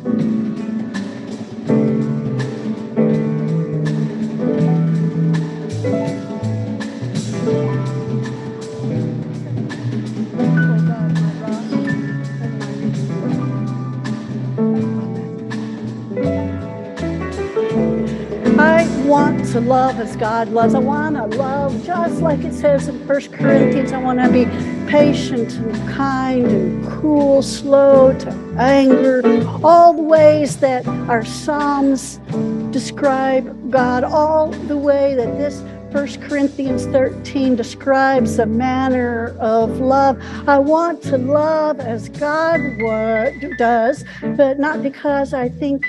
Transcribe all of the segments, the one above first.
I want to love as God loves. I want to love just like it says in 1 Corinthians. I want to be patient and kind and cool, slow to anger. All the ways that our Psalms describe God, all the way that this 1 Corinthians 13 describes the manner of love. I want to love as God does, but not because I think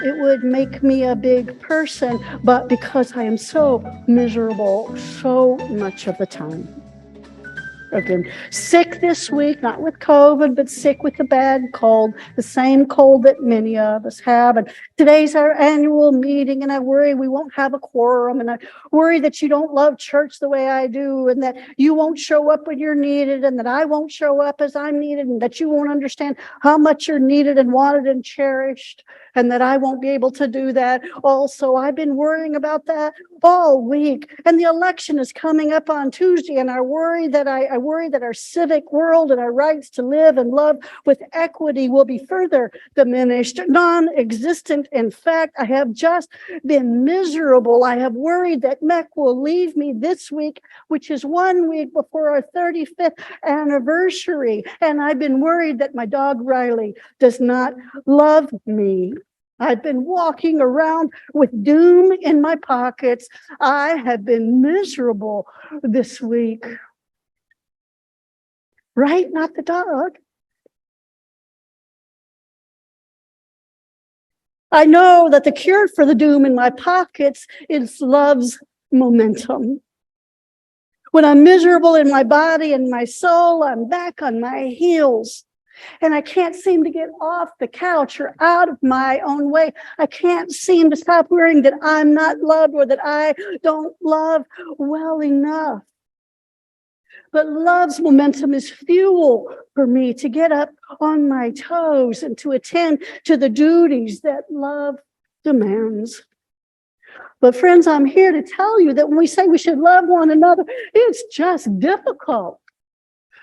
it would make me a big person, but because I am so miserable so much of the time. I've been sick this week, not with COVID, but sick with a bad cold, the same cold that many of us have. And today's our annual meeting, and I worry we won't have a quorum, and I worry that you don't love church the way I do, and that you won't show up when you're needed, and that I won't show up as I'm needed, and that you won't understand how much you're needed and wanted and cherished, and that I won't be able to do that. Also, I've been worrying about that all week, and the election is coming up on Tuesday, and I worry that our civic world and our rights to live and love with equity will be further diminished, non-existent. In fact, I have just been miserable. I have worried that Mech will leave me this week, which is 1 week before our 35th anniversary, and I've been worried that my dog Riley does not love me. I've been walking around with doom in my pockets. I have been miserable this week. Right? Not the dog. I know that the cure for the doom in my pockets is love's momentum. When I'm miserable in my body and my soul, I'm back on my heels. And I can't seem to get off the couch or out of my own way. I can't seem to stop worrying that I'm not loved or that I don't love well enough. But love's momentum is fuel for me to get up on my toes and to attend to the duties that love demands. But friends, I'm here to tell you that when we say we should love one another, it's just difficult.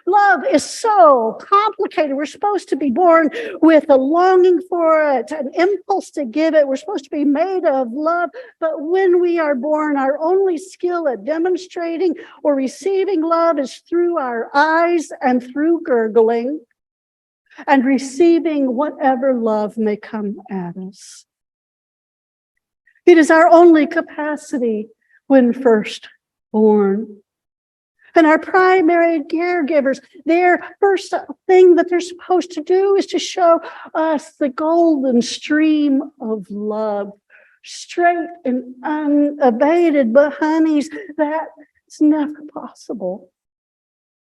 Love is so complicated. We're supposed to be born with a longing for it, an impulse to give it. We're supposed to be made of love. But when we are born, our only skill at demonstrating or receiving love is through our eyes and through gurgling and receiving whatever love may come at us. It is our only capacity when first born. And our primary caregivers, their first thing that they're supposed to do is to show us the golden stream of love, straight and unabated. But honeys, that's never possible.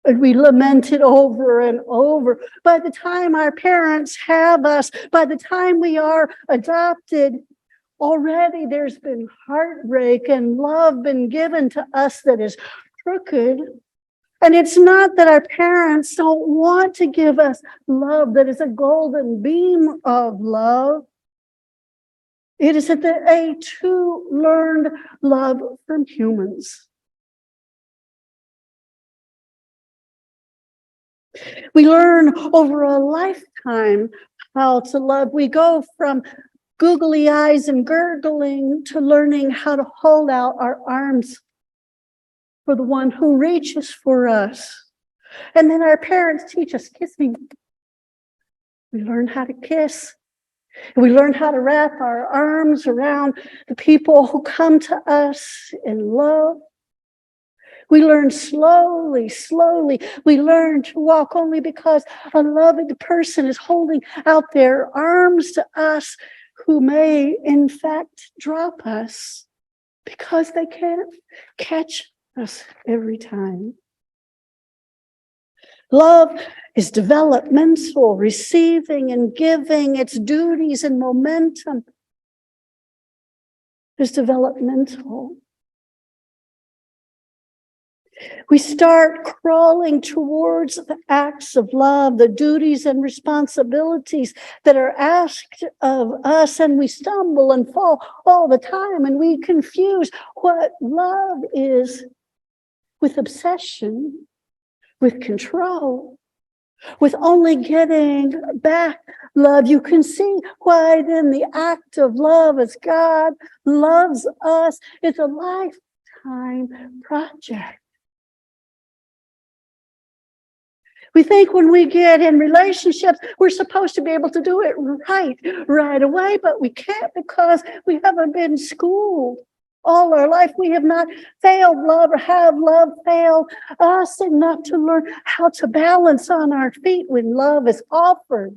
And we lament it over and over. By the time our parents have us, by the time we are adopted, already there's been heartbreak and love been given to us that is crooked. And it's not that our parents don't want to give us love that is a golden beam of love. It is that they too learned love from humans. We learn over a lifetime how to love. We go from googly eyes and gurgling to learning how to hold out our arms for the one who reaches for us. And then our parents teach us kissing. We learn how to kiss. We learn how to wrap our arms around the people who come to us in love. We learn slowly. We learn to walk only because a loving person is holding out their arms to us, who may, in fact, drop us because they can't catch us every time. Love is developmental, receiving and giving. Its duties and momentum is developmental. We start crawling towards the acts of love, the duties and responsibilities that are asked of us, and we stumble and fall all the time, and we confuse what love is with obsession, with control, with only getting back love. You can see why then the act of love as God loves us is a lifetime project. We think when we get in relationships, we're supposed to be able to do it right away, but we can't because we haven't been schooled all our life. We have not failed love or have love failed us enough to learn how to balance on our feet when love is offered.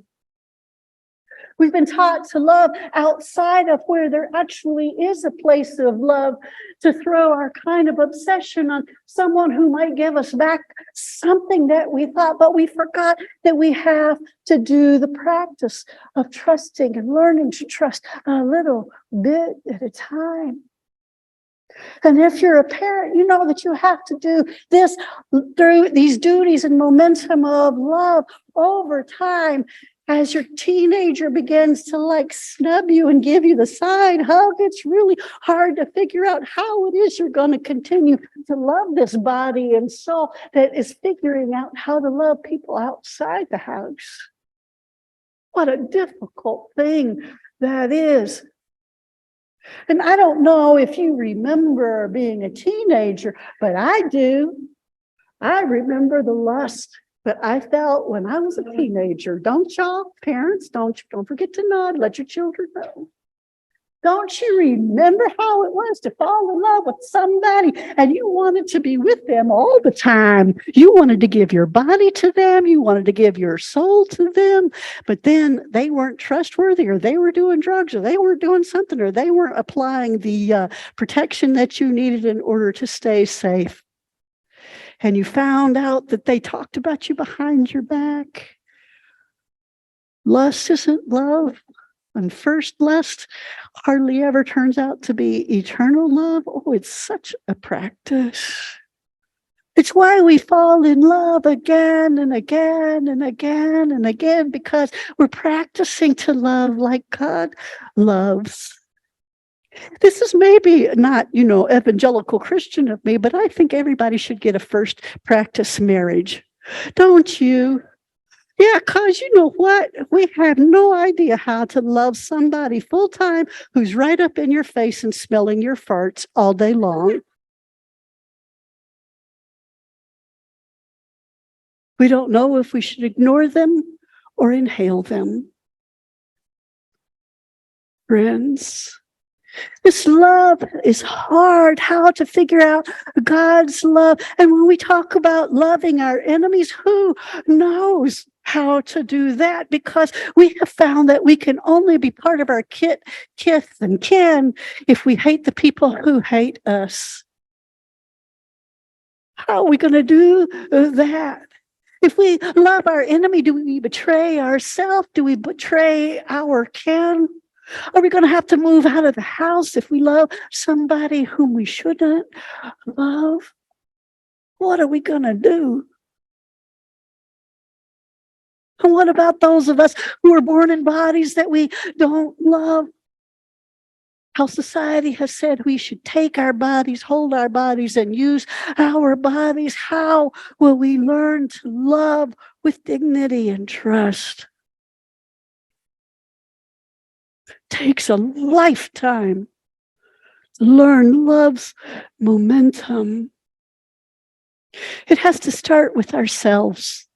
We've been taught to love outside of where there actually is a place of love, to throw our kind of obsession on someone who might give us back something that we thought, but we forgot that we have to do the practice of trusting and learning to trust a little bit at a time. And if you're a parent, you know that you have to do this through these duties and momentum of love over time. As your teenager begins to snub you and give you the side hug, it's really hard to figure out how it is you're going to continue to love this body and soul that is figuring out how to love people outside the house. What a difficult thing that is. And I don't know if you remember being a teenager, but I do. I remember the lust that I felt when I was a teenager. Don't y'all, parents, don't forget to nod, let your children know. Don't you remember how it was to fall in love with somebody and you wanted to be with them all the time? You wanted to give your body to them. You wanted to give your soul to them. But then they weren't trustworthy, or they were doing drugs, or they were doing something, or they weren't applying the protection that you needed in order to stay safe. And you found out that they talked about you behind your back. Lust isn't love. And first lust hardly ever turns out to be eternal love. Oh, it's such a practice. It's why we fall in love again and again and again and again, because we're practicing to love like God loves. This is maybe not, evangelical Christian of me, but I think everybody should get a first practice marriage. Don't you? Yeah, because you know what? We have no idea how to love somebody full time who's right up in your face and smelling your farts all day long. We don't know if we should ignore them or inhale them. Friends, this love is hard. How to figure out God's love. And when we talk about loving our enemies, who knows how to do that? Because we have found that we can only be part of our kith and kin if we hate the people who hate us. How are we going to do that? If we love our enemy, do we betray ourselves? Do we betray our kin? Are we going to have to move out of the house if we love somebody whom we shouldn't love? What are we going to do? And what about those of us who are born in bodies that we don't love? How society has said we should take our bodies, hold our bodies, and use our bodies. How will we learn to love with dignity and trust? Takes a lifetime to learn love's momentum. It has to start with ourselves.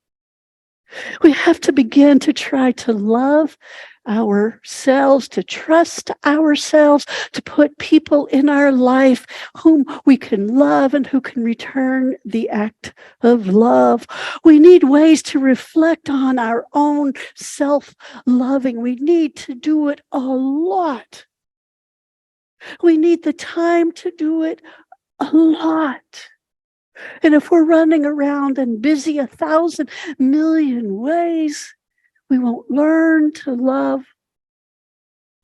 We have to begin to try to love ourselves, to trust ourselves, to put people in our life whom we can love and who can return the act of love. We need ways to reflect on our own self-loving. We need to do it a lot. We need the time to do it a lot. And if we're running around and busy 1,000 million ways, we won't learn to love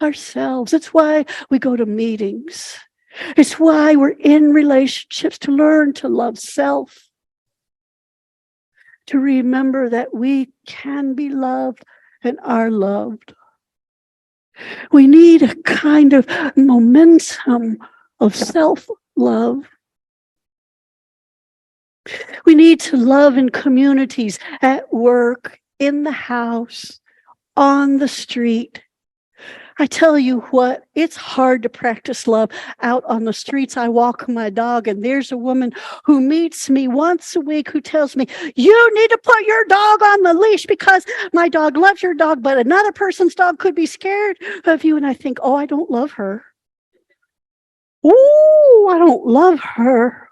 ourselves. That's why we go to meetings. It's why we're in relationships, to learn to love self, to remember that we can be loved and are loved. We need a kind of momentum of self-love. We need to love in communities, at work, in the house, on the street. I tell you what, it's hard to practice love out on the streets. I walk my dog, and there's a woman who meets me once a week who tells me, you need to put your dog on the leash because my dog loves your dog, but another person's dog could be scared of you. And I think, oh, I don't love her. Ooh, I don't love her.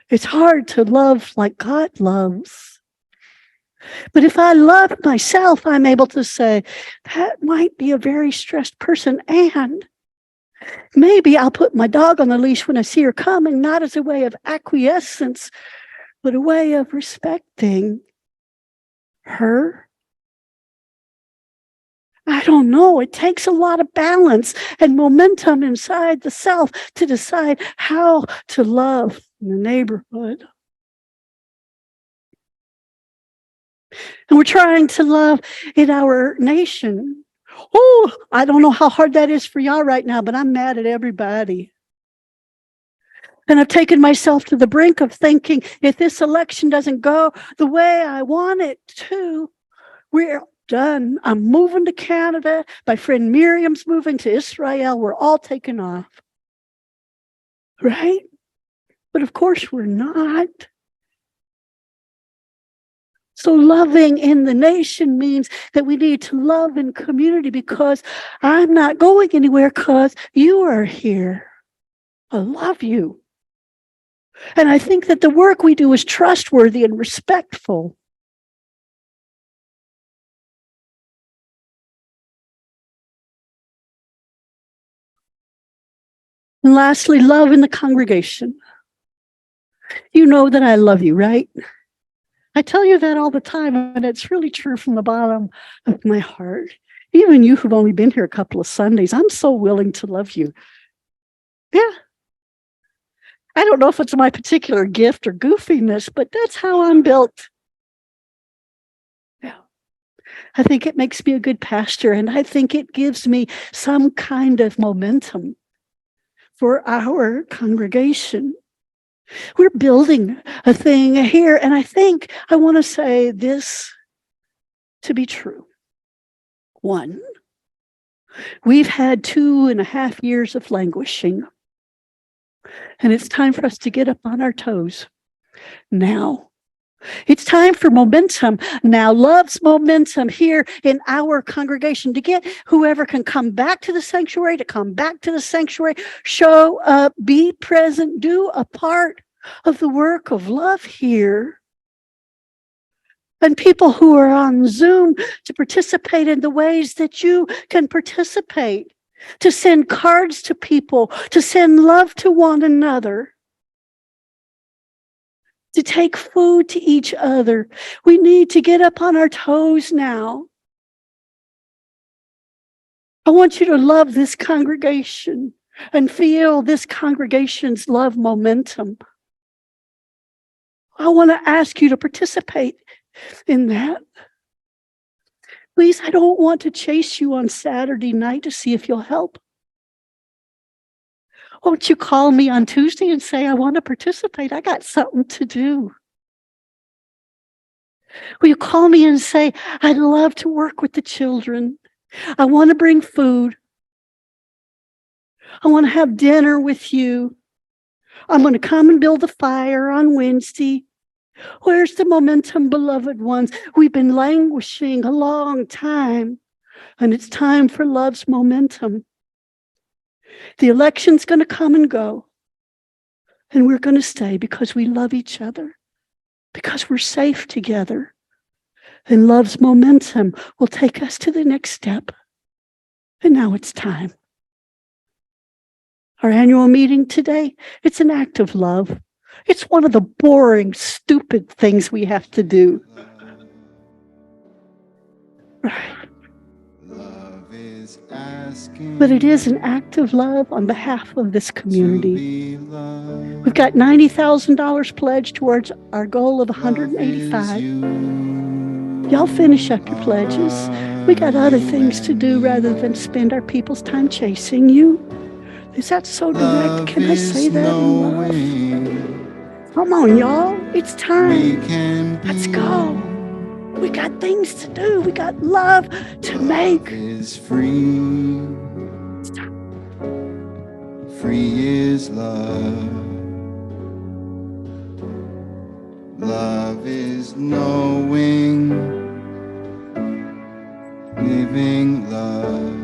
It's hard to love like God loves. But if I love myself, I'm able to say, that might be a very stressed person, and maybe I'll put my dog on the leash when I see her coming, not as a way of acquiescence, but a way of respecting her. I don't know. It takes a lot of balance and momentum inside the self to decide how to love in the neighborhood. And we're trying to love in our nation. Oh, I don't know how hard that is for y'all right now, but I'm mad at everybody. And I've taken myself to the brink of thinking, if this election doesn't go the way I want it to, we're done. I'm moving to Canada. My friend Miriam's moving to Israel. We're all taking off. Right? But of course we're not. So loving in the nation means that we need to love in community, because I'm not going anywhere because you are here. I love you. And I think that the work we do is trustworthy and respectful. And lastly, love in the congregation. You know that I love you, right? I tell you that all the time, and it's really true from the bottom of my heart. Even you who've only been here a couple of Sundays, I'm so willing to love you. Yeah. I don't know if it's my particular gift or goofiness, but that's how I'm built. Yeah. I think it makes me a good pastor, and I think it gives me some kind of momentum for our congregation. We're building a thing here, and I think I want to say this to be true. One, we've had 2.5 years of languishing, and it's time for us to get up on our toes now. It's time for momentum now. Love's momentum here in our congregation, to get whoever can come back to the sanctuary, to come back to the sanctuary, show up, be present, do a part of the work of love here. And people who are on Zoom to participate in the ways that you can participate, to send cards to people, to send love to one another, to take food to each other. We need to get up on our toes now. I want you to love this congregation and feel this congregation's love momentum. I want to ask you to participate in that. Please, I don't want to chase you on Saturday night to see if you'll help. Won't you call me on Tuesday and say, I want to participate? I got something to do. Will you call me and say, I'd love to work with the children. I want to bring food. I want to have dinner with you. I'm going to come and build a fire on Wednesday. Where's the momentum, beloved ones? We've been languishing a long time, and it's time for love's momentum. The election's going to come and go, and we're going to stay because we love each other, because we're safe together. And love's momentum will take us to the next step. And now it's time. Our annual meeting today, it's an act of love. It's one of the boring, stupid things we have to do. Right. Love is but it is an act of love on behalf of this community. We've got $90,000 pledged towards our goal of 185. Y'all finish up your pledges. We got other things to do rather than spend our people's time chasing you. Is that so direct? Can I say that in love? Come on, y'all. It's time. Let's go. We got things to do. We got love to make. Is free. It's time. Free is love. Love is knowing, living love.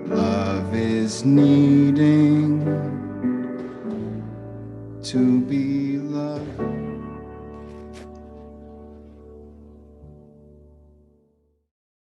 Love is needing to be